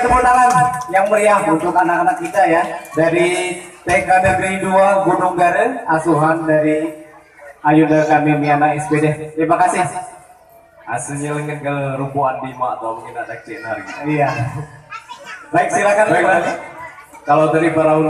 tepuk tangan yang meriah untuk anak-anak kita ya dari TK Negeri 2 Gunung Gare, asuhan dari Ayunda kami Miana SPD. Terima kasih. Aslinya lengan ke rumpuan Bima atau mungkin ada Cina gitu. Iya. Baik, silakan. Baik, kalau dari para